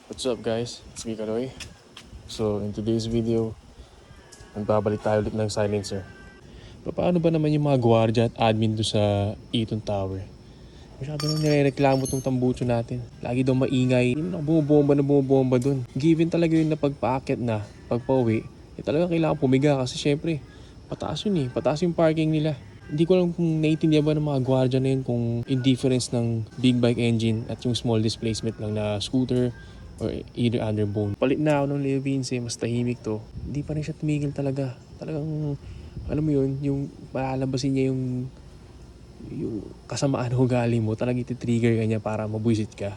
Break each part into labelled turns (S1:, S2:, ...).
S1: What's up guys? It's me Kaloy. So in today's video, magbabalik tayo ulit ng silencer. Paano ba naman yung mga gwardiya at admin doon sa Eton Tower? Masyado nang nirereklamo tong tambucho natin. Lagi daw maingay. Hindi na bumubomba doon. Given talaga yun na pagpaakit na, pagpauwi, talaga kailangan pumiga kasi syempre, pataas yun pataas yung parking nila. Hindi ko alam kung naiintindihan ba ng mga gwardiya na yun kung indifference ng big bike engine at yung small displacement lang na scooter or either underbone. Palit na ako ng Leo Vince, mas tahimik to. Hindi pa rin siya tumigil talaga. Talagang, alam mo yun, yung palalabasin niya yung kasamaan o ugali mo, talagang iti-trigger ka niya para mabuisit ka.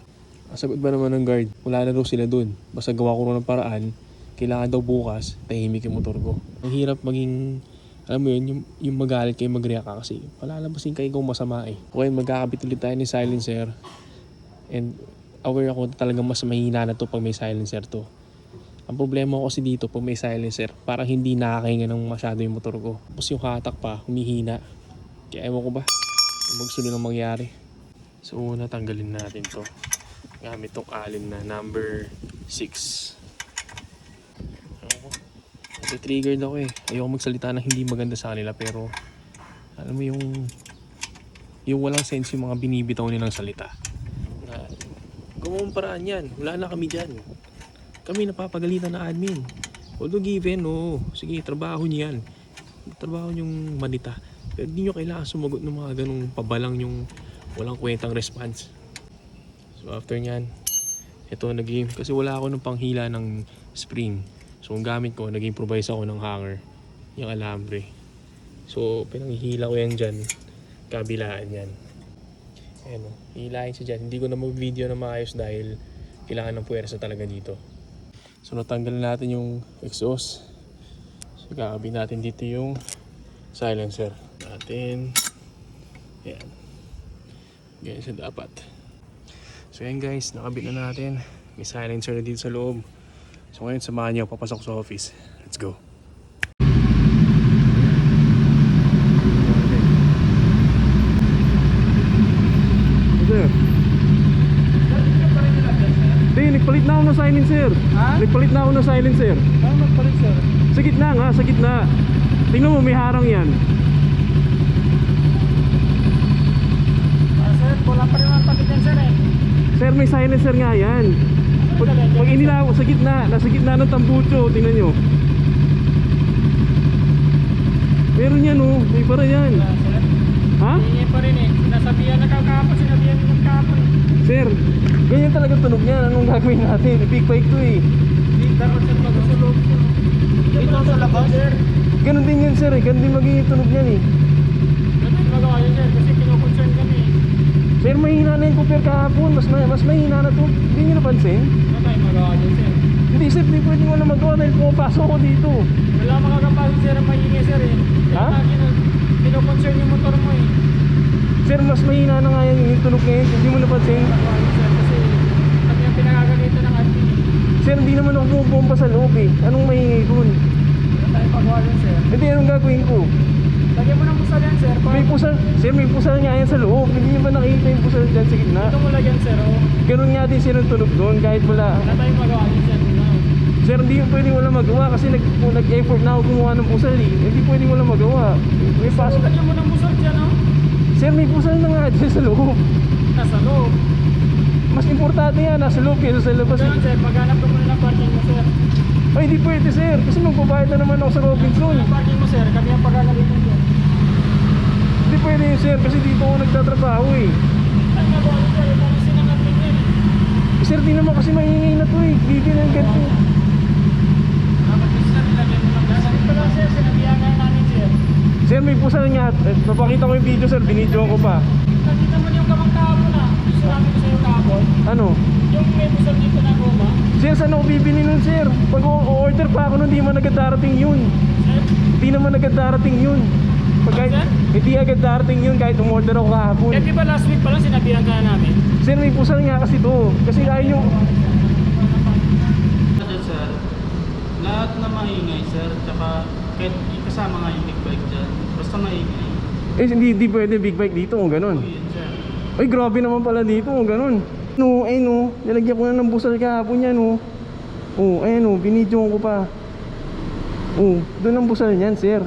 S1: Sagot ba naman ng guard? Wala na daw sila dun. Basta gawa ko ng paraan, kailangan daw bukas, tahimik yung motor ko. Ang hirap maging, alam mo yun, yung magalit kayo mag-react ka kasi palalabasin kayo kung masama Okay, magkakabit ulit tayo ni silencer. And aware ako talagang mas mahina na to pag may silencer to. Ang problema ko kasi dito pag may silencer, parang hindi nakakahinga ng masyado yung motor ko. Tapos yung hatak pa, humihina. Kaya ewan ko ba, magsunod ang mangyari. So una, tanggalin natin to gamit tong alin na number 6. Triggered ako ayoko magsalita na hindi maganda sa kanila, pero alam mo yung walang sense yung mga binibitaw nilang salita na gawang paraan yan, wala na kami dyan, kami napapagalitan na admin. Although given, sige, trabaho niyo yan, trabaho niyong manita, pero hindi nyo kailangan sumagot ng mga ganong pabalang yung walang kwentang response. So after nyan, ito nag-game kasi wala ako ng panghila ng spring. So ang gamit ko, nag-improvise ako ng hanger, yung alambre. So pinanghihila ko yan dyan, kabilaan yan. Ayan hihilahin siya dyan. Hindi ko na mag-video na maayos dahil kailangan ng puwersa talaga dito. So natanggal natin yung exhaust. So kakabit natin dito yung silencer natin. Ayan. Ganyan siya dapat. So ayan guys, nakabit na natin. May silencer na dito sa loob. So ngayon samahan niyo, papasok sa office. Let's go. Nagpalit na ako ng silencer. Ha? Nagpalit na ako ng silencer. Ano nagpalit sir? Sa gitna nga, sa gitna. Tingnan mo, may harang yan.
S2: Sir, wala pa rin ang palit yan sir
S1: Sir, may silencer nga yan. Pag inilaw sa gitna, nasa gitna ng tambucho, tingnan nyo. Meron yan may para yan. Ha?
S2: Hindi pa rin sinasabihan na kakapon, sinabihan ng kakapon.
S1: Sir, ganyan talaga tunog niyan. Anong gagawin natin? Big bike to
S2: Hindi dapat sir magsusulog. Dito sa labas sir.
S1: Ganun din yan sir ganun din magiging tunog niyan
S2: Ganun magawa yun sir, kasi kino-concern kami.
S1: Sir, mahina na yung cooper kahapon. Mas mahina na to. Hindi nyo napansin?
S2: Ano tayo magawa yun sir?
S1: Hindi sir, hindi pwedeng wala magawa dahil pumapasok ko dito.
S2: Wala makakapasok sir ang maingay sir
S1: Ha?
S2: Kino-concern yung motor mo
S1: Sir, mas mahina na nga yung tunog ngayon. Hindi mo napansin?
S2: Magawa yun sir, kasi kami ang pinagagalito ng admin.
S1: Sir, hindi naman ako bumubomba sa loob Anong mahingay dun?
S2: Ano tayo magawa yun sir?
S1: Hindi, anong gagawin ko?
S2: Lagyan mo ng pusal yan sir.
S1: May pusal, sir, may pusal nga yan sa loob. Hindi nyo ba nakikita yung pusal dyan sa gitna?
S2: Ito mo lagyan sir
S1: Ganun nga din sir ang tunog doon kahit wala.
S2: Wala tayong magawa yun sir.
S1: Sir, hindi yung pwedeng wala magawa kasi nag-effort na ako kumuha ng pusal Hindi pwedeng wala magawa. May pasok.
S2: Lagyan mo ng pusal dyan
S1: Sir, may pusal na nga dyan sa loob.
S2: Nasa loob.
S1: Mas importante yan, nasa loob kaysa sa labas.
S2: Ganun sir, paghanap ko muna ng parking mo sir.
S1: Ay, hindi pwede sir, kasi magbabayad na naman ako sa Robinson.
S2: Ang parking mo sir, kami ang pagagalitan sir.
S1: Hindi pwede yun sir, kasi dito ako nagtatrabaho
S2: Ay nagawa yun sir, yung policy ng admin yun
S1: Sir, di naman kasi maingay na to Hindi na yung ganito.
S2: Dapat yung sir, nilagyan mo lang. Ito lang sir, sinabihan nga namin sir.
S1: Sir, may pusal nga. Napakita ko yung video sir, binidyo ko pa.
S2: Nakita mo yung kamang kahapon Gusto namin ko sa'yo kahapon.
S1: Ano?
S2: Yung may pusal dito na goma.
S1: Sir, saan ako bibili nun sir? Pag o-order pa ako nun, di man agad darating yun.
S2: Sir,
S1: Hindi naman agad darating yun. Hindi agad darating yun kahit umorder ako kahapon.
S2: di ba last week pa lang sinabihan ka na namin?
S1: Sir, may pusal nga kasi to. Kasi ayaw yung...
S3: Sir, lahat na maingay sir, tsaka kahit kasama nga yung big bike dyan, basta maingay.
S1: hindi pwede big bike dito kung ganun.
S3: Yun sir.
S1: Ay, grabe naman pala dito kung ganun. No, ayun no, nilagyan ko na ng busal kahapon yan no. Oh, ayun no, binidyoan ko pa. Oh, doon ang busal niyan, sir.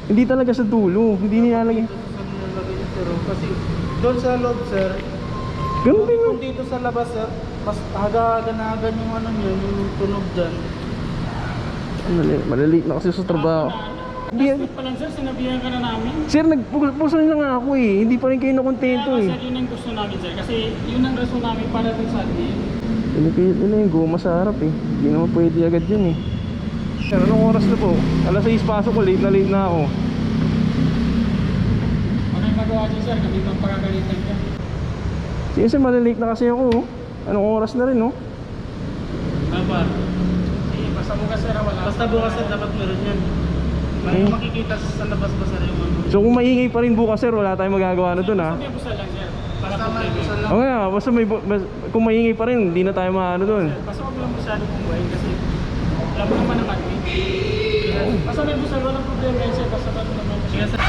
S1: Hindi talaga sa dulo, hindi nilalagay.
S3: Saan nilagay niya, sir? Kasi doon sa loob, sir.
S1: Ganun din no.
S3: Kung dito sa labas, sir, mas haga-hanagan yung ano niya, yung tunog dyan.
S1: Malilate na kasi sa trabaho. Hindi,
S2: Last pa lang sir, sinabihan ka na namin.
S1: sir, nagpusal na nga ako eh. Hindi pa rin kayo nakontento
S2: Kaya
S1: eh.
S2: sir, yun ang gusto namin sir. Kasi yun ang rason namin para dun sa atin.
S1: Pinipilip nila yung goma sa harap eh. Hindi naman pwede agad yun eh. Sir, anong oras na po? Alas 6 pasok ko, late na ako.
S2: Ano yung magawa dyan sir? Kami bang pagkagalitan ka?
S1: Sige sir, malilate na kasi ako oh. Anong oras na rin oh?
S3: Dapat.
S2: Sige, basta mo ka sir, wala.
S3: Basta bukas, sir, dapat meron yan. May makikita sa labas ba, sir, yung ano.
S1: So kung maingay pa rin bukas sir, wala tayong magagawa na dun ha.
S2: Sabi busal lang sir. Para
S3: Basta may
S2: problema.
S3: busal lang.
S1: Oo nga, basta kung maingay pa rin, hindi na tayo maano dun.
S2: Basta huwag lang masyado kumuhain kasi alam mo naman ang admin. Basta may busal, walang problema yan sir. Basta ba't naman
S3: Sige, sir.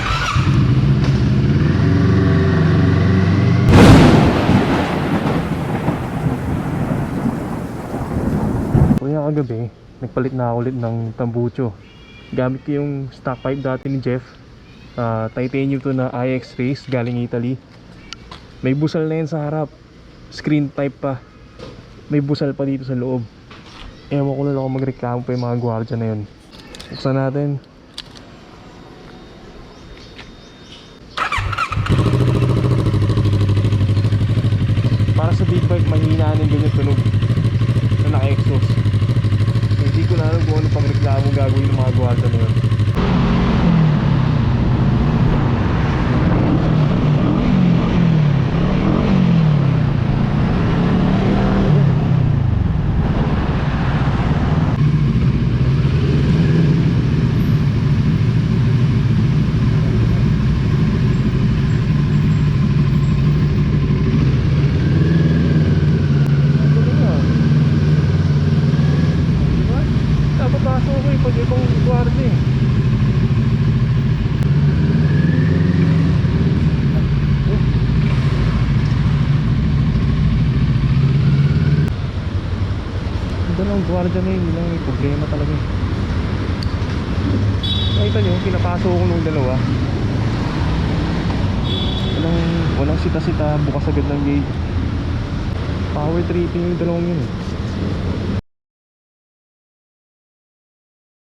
S1: Kaya kagabi, nagpalit na ako ulit ng tambucho. Gamit ko yung stock pipe dati ni Jeff. Titanium to na IX Race galing Italy. May busal na yan sa harap. Screen type pa. May busal pa dito sa loob. Ewan ko na lang kung magreklamo pa yung mga gwardiya na yun. Buksan natin. Para sa big bike, mahina yung ganyan tunog na naka-exhaust. Hindi ko na alam kung ano pang reklamo gagawin ng mga gwardiya na yun. Dapat pasok ko eh, pag ibang gwardiya eh. Ganda ng gwardiya na yun, yun lang may problema talaga eh. Nakita nyo, pinapasok ko nung dalawa. Walang sita-sita, bukas agad ng gate. Power tripping yung dalawang yun eh.